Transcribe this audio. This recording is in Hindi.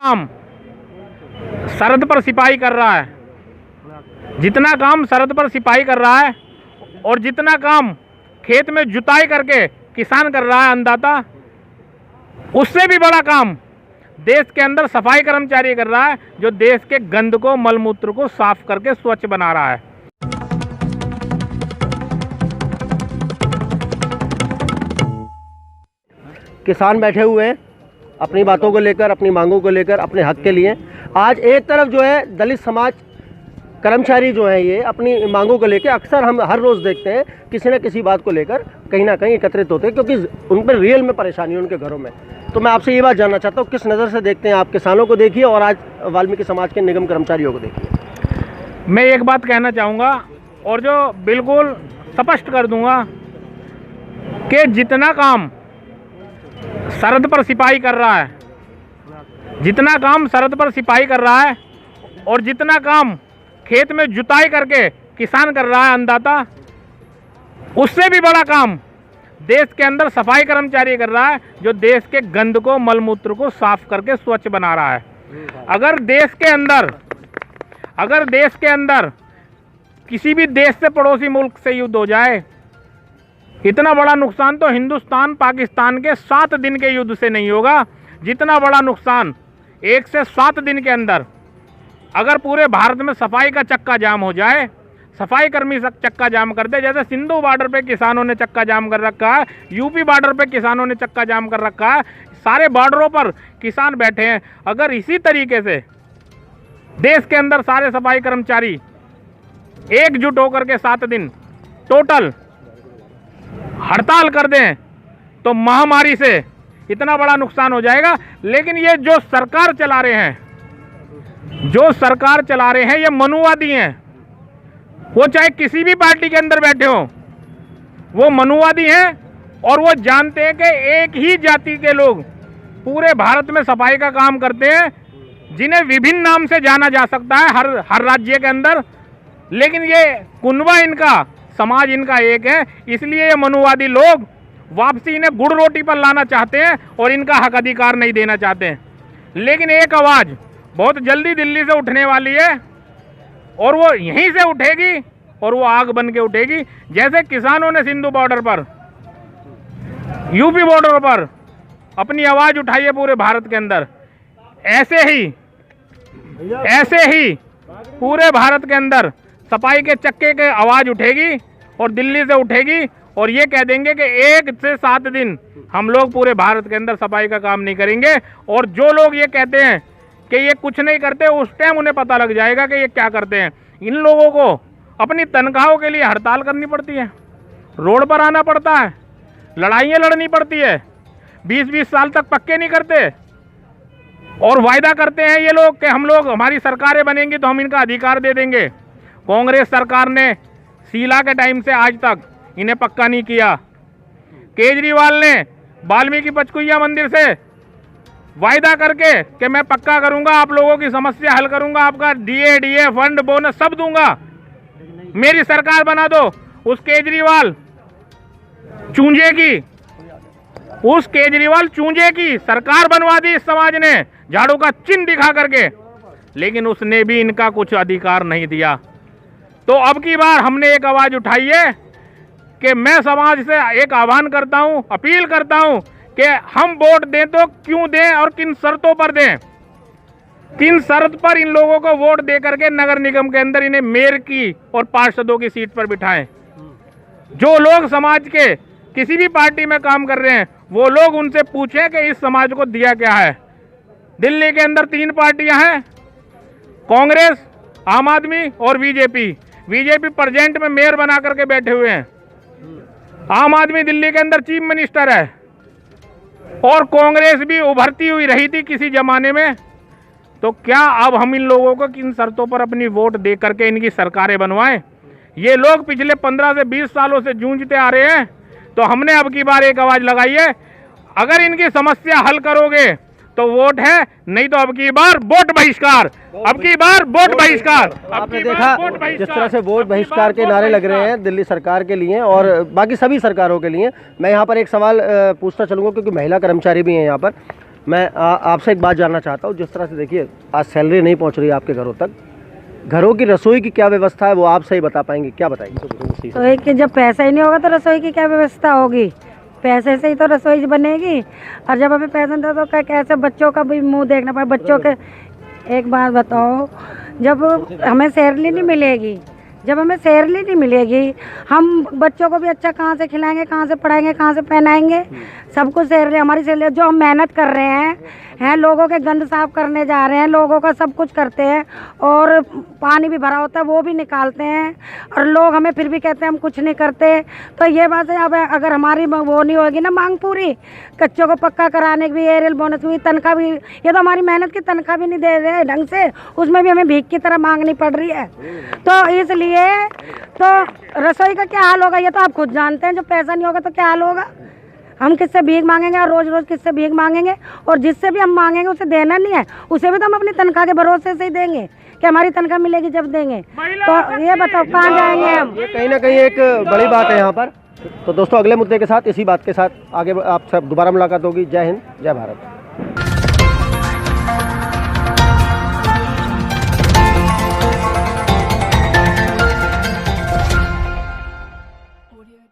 काम सरहद पर सिपाही कर रहा है, जितना काम सरहद पर सिपाही कर रहा है और जितना काम खेत में जुताई करके किसान कर रहा है अन्नदाता, उससे भी बड़ा काम देश के अंदर सफाई कर्मचारी कर रहा है, जो देश के गंद को, मलमूत्र को साफ करके स्वच्छ बना रहा है। किसान बैठे हुए हैं अपनी बातों को लेकर, अपनी मांगों को लेकर, अपने हक के लिए। आज एक तरफ जो है दलित समाज कर्मचारी जो है ये अपनी मांगों को लेकर अक्सर हम हर रोज़ देखते हैं किसी न किसी बात को लेकर कहीं ना कहीं एकत्रित होते हैं, क्योंकि उन पर रियल में परेशानी है उनके घरों में। तो मैं आपसे ये बात जानना चाहता हूँ, किस नज़र से देखते हैं आप किसानों को देखिए और आज वाल्मीकि समाज के निगम कर्मचारियों को देखिए। मैं एक बात कहना चाहूँगा और जो बिल्कुल स्पष्ट कर दूँगा कि जितना काम सरहद पर सिपाही कर रहा है, जितना काम सरहद पर सिपाही कर रहा है और जितना काम खेत में जुताई करके किसान कर रहा है अन्नदाता, उससे भी बड़ा काम देश के अंदर सफाई कर्मचारी कर रहा है, जो देश के गंद को, मलमूत्र को साफ करके स्वच्छ बना रहा है। अगर देश के अंदर किसी भी देश से, पड़ोसी मुल्क से युद्ध हो जाए, इतना बड़ा नुकसान तो हिंदुस्तान पाकिस्तान के 7 दिन के युद्ध से नहीं होगा, जितना बड़ा नुकसान 1 से 7 दिन के अंदर अगर पूरे भारत में सफाई का चक्का जाम हो जाए, सफाई कर्मी चक्का जाम कर दे, जैसे सिंधु बॉर्डर पे किसानों ने चक्का जाम कर रखा है, यूपी बॉर्डर पे किसानों ने चक्का जाम कर रखा है, सारे बॉर्डरों पर किसान बैठे हैं। अगर इसी तरीके से देश के अंदर सारे सफाई कर्मचारी एकजुट होकर के 7 दिन टोटल हड़ताल कर दें तो महामारी से इतना बड़ा नुकसान हो जाएगा। लेकिन ये जो सरकार चला रहे हैं, ये मनुवादी हैं। वो चाहे किसी भी पार्टी के अंदर बैठे हो, वो मनुवादी हैं और वो जानते हैं कि एक ही जाति के लोग पूरे भारत में सफाई का काम करते हैं, जिन्हें विभिन्न नाम से जाना जा सकता है हर राज्य के अंदर, लेकिन ये कुनबा इनका, समाज इनका एक है। इसलिए ये मनुवादी लोग वापसी इन्हें गुड़ रोटी पर लाना चाहते हैं और इनका हक अधिकार नहीं देना चाहते हैं। लेकिन एक आवाज़ बहुत जल्दी दिल्ली से उठने वाली है और वो यहीं से उठेगी और वो आग बन के उठेगी। जैसे किसानों ने सिंधु बॉर्डर पर, यूपी बॉर्डर पर अपनी आवाज़ उठाई है पूरे भारत के अंदर, ऐसे ही पूरे भारत के अंदर सफाई के चक्के के आवाज़ उठेगी और दिल्ली से उठेगी और ये कह देंगे कि 1 से 7 दिन हम लोग पूरे भारत के अंदर सफाई का काम नहीं करेंगे। और जो लोग ये कहते हैं कि ये कुछ नहीं करते, उस टाइम उन्हें पता लग जाएगा कि ये क्या करते हैं। इन लोगों को अपनी तनख्वाहों के लिए हड़ताल करनी पड़ती है, रोड पर आना पड़ता है, लड़ाइयाँ लड़नी पड़ती है, 20-20 साल तक पक्के नहीं करते और वायदा करते हैं ये लोग कि हम लोग, हमारी सरकारें बनेंगी तो हम इनका अधिकार दे देंगे। कांग्रेस सरकार ने शीला के टाइम से आज तक इन्हें पक्का नहीं किया। केजरीवाल ने वाल्मीकि पचकुइया मंदिर से वायदा करके कि मैं पक्का करूंगा, आप लोगों की समस्या हल करूंगा, आपका डीए फंड बोनस सब दूंगा, मेरी सरकार बना दो। उस केजरीवाल चूंजे की सरकार बनवा दी इस समाज ने, झाड़ू का चिन्ह दिखा करके, लेकिन उसने भी इनका कुछ अधिकार नहीं दिया। तो अब की बार हमने एक आवाज़ उठाई है कि मैं समाज से एक आह्वान करता हूं, अपील करता हूं कि हम वोट दें तो क्यों दें और किन शर्तों पर दें, किन शर्त पर इन लोगों को वोट दे करके नगर निगम के अंदर इन्हें मेयर की और पार्षदों की सीट पर बिठाएं। जो लोग समाज के किसी भी पार्टी में काम कर रहे हैं, वो लोग उनसे पूछें कि इस समाज को दिया क्या है। दिल्ली के अंदर 3 पार्टियां हैं, कांग्रेस, आम आदमी और बीजेपी प्रेजेंट में मेयर बना करके बैठे हुए हैं। आम आदमी दिल्ली के अंदर चीफ मिनिस्टर है और कांग्रेस भी उभरती हुई रही थी किसी जमाने में। तो क्या अब हम इन लोगों को किन शर्तों पर अपनी वोट दे करके इनकी सरकारें बनवाएं? ये लोग पिछले 15 से 20 सालों से जूझते आ रहे हैं। तो हमने अब की बार एक आवाज़ लगाई है, अगर इनकी समस्या हल करोगे तो वोट है, नहीं तो अब की बार वोट बहिष्कार, अब की बार वोट बहिष्कार। आपने देखा जिस तरह से वोट बहिष्कार के नारे लग रहे हैं दिल्ली सरकार के लिए और बाकी सभी सरकारों के लिए। मैं यहाँ पर एक सवाल पूछना चलूँगा, क्योंकि महिला कर्मचारी भी हैं यहाँ पर। मैं आपसे एक बात जानना चाहता हूँ। जिस तरह से देखिए आज सैलरी नहीं पहुँच रही है आपके घरों तक, घरों की रसोई की क्या व्यवस्था है वो आप सही बता पाएंगे, क्या बताएंगे? तो एक कि जब पैसा ही नहीं होगा तो रसोई की क्या व्यवस्था होगी? पैसे से ही तो रसोई बनेगी। और जब हमें पैसा नहीं था तो कैसे बच्चों का भी मुंह देखना पड़े। बच्चों के एक बात बताओ, जब हमें सैलरी नहीं मिलेगी, जब हमें सैलरी नहीं मिलेगी, हम बच्चों को भी अच्छा कहाँ से खिलाएंगे, कहाँ से पढ़ाएंगे, कहाँ से पहनाएंगे? सब कुछ सैलरी, हमारी सैलरी जो हम मेहनत कर रहे हैं लोगों के गंद साफ करने जा रहे हैं, लोगों का सब कुछ करते हैं और पानी भी भरा होता है वो भी निकालते हैं और लोग हमें फिर भी कहते हैं हम कुछ नहीं करते। तो ये बात है, अब अगर हमारी वो नहीं होगी ना मांग पूरी, कच्चों को पक्का कराने की भी, एरियल बोनस भी, तनख्वाह भी, ये तो हमारी मेहनत की तनख्वाह भी नहीं दे रहे ढंग से, उसमें भी हमें भीख की तरह मांगनी पड़ रही है। तो इसलिए तो रसोई का क्या हाल होगा ये तो आप खुद जानते हैं। जब पैसा नहीं होगा तो क्या हाल होगा? हम किससे भीख मांगेंगे और रोज रोज किससे भीख मांगेंगे? और जिससे भी हम मांगेंगे उसे देना नहीं है, उसे भी तो हम अपनी तनख्वाह के भरोसे से ही देंगे कि हमारी तनख्वाह मिलेगी जब देंगे। तो ये बताओ कहाँ जाएंगे हम? ये कहीं ना कहीं एक बड़ी बात है यहाँ पर। तो दोस्तों अगले मुद्दे के साथ, इसी बात के साथ आगे आप सब दोबारा मुलाकात होगी। जय हिंद, जय भारत।